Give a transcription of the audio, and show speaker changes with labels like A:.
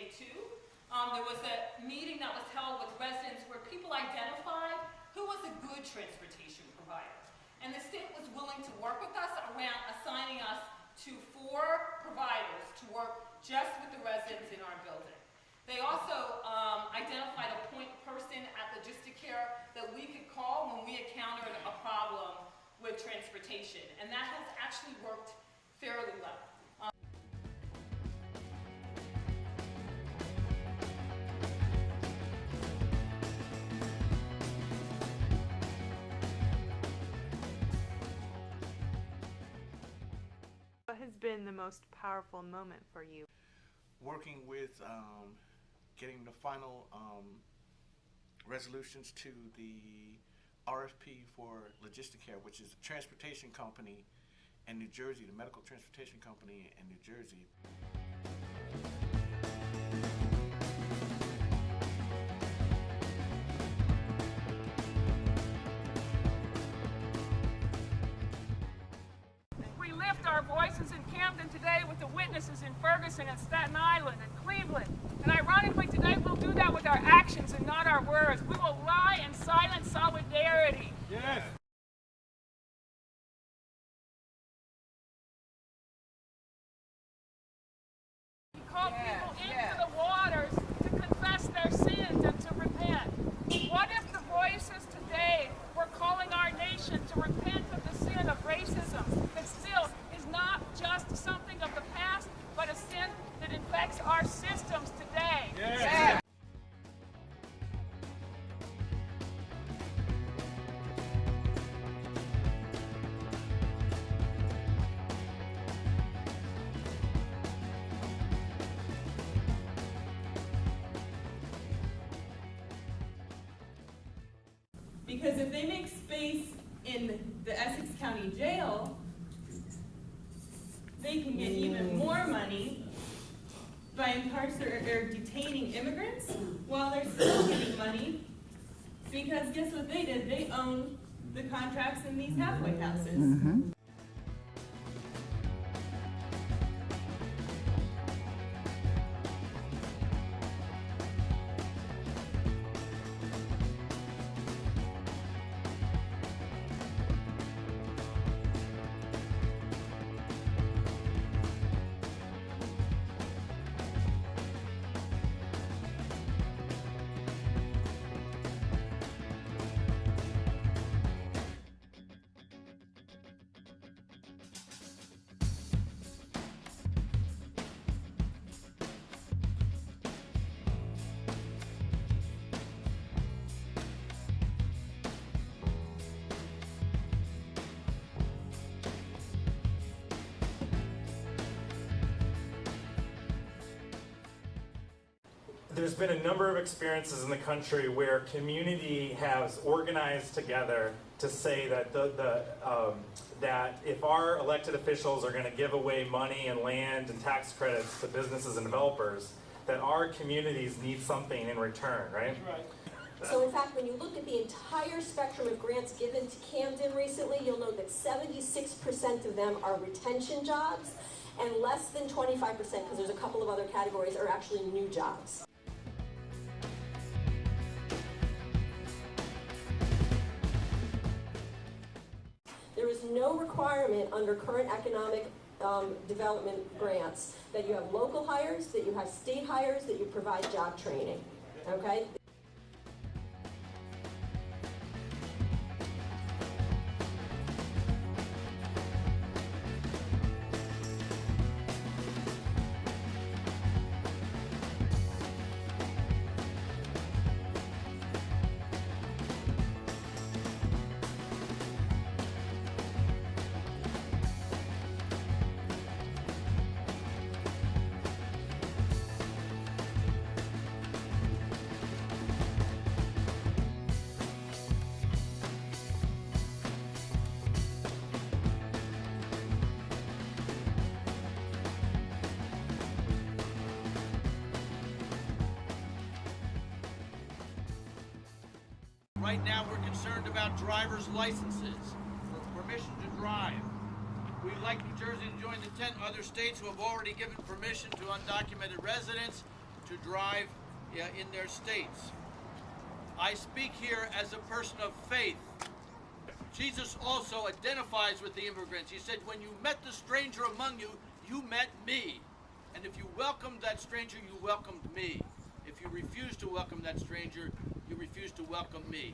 A: day 2. There was a meeting that was held with residents where people identified who was a good transportation provider. And the state was willing to work with us around assigning us to 4 providers to work just with the residents in our building. They also identified a point person at Logistic Care that we could call when we encountered a problem with transportation. And that has actually worked fairly well.
B: What has been the most powerful moment for you?
C: Working with getting the final resolutions to the RFP for Logistic Care, which is a transportation company in New Jersey, the medical transportation company in New Jersey.
D: We lift our voices in Camden today with the witnesses in Ferguson and Staten Island and Cleveland. And ironically today we'll do that with our actions and not our words. We will lie in silent solidarity.
E: Yes.
D: We call people into the waters to confess their sins and to repent. What if the voices today were calling our nation to repent of the sin of racism that still is not just something of the past, but a sin that infects our systems today?
E: Yes.
D: Yeah.
F: Because if they make space in the Essex County Jail, they can get even more money by incarcerating or detaining immigrants while they're still getting money. Because guess what they did? They own the contracts in these halfway houses. Mm-hmm.
E: There's been a number of experiences in the country where community has organized together to say that that if our elected officials are going to give away money and land and tax credits to businesses and developers, that our communities need something in return, right?
F: Right.
G: So in fact, when you look at the entire spectrum of grants given to Camden recently, you'll note that 76% of them are retention jobs, and less than 25%, because there's a couple of other categories, are actually new jobs. There is no requirement under current economic development grants that you have local hires, that you have state hires, that you provide job training, okay?
H: Right now we're concerned about driver's licenses for permission to drive. We'd like New Jersey to join the 10 other states who have already given permission to undocumented residents to drive in their states. I speak here as a person of faith. Jesus also identifies with the immigrants. He said, when you met the stranger among you, you met me. And if you welcomed that stranger, you welcomed me. If you refuse to welcome that stranger, you refuse to welcome me.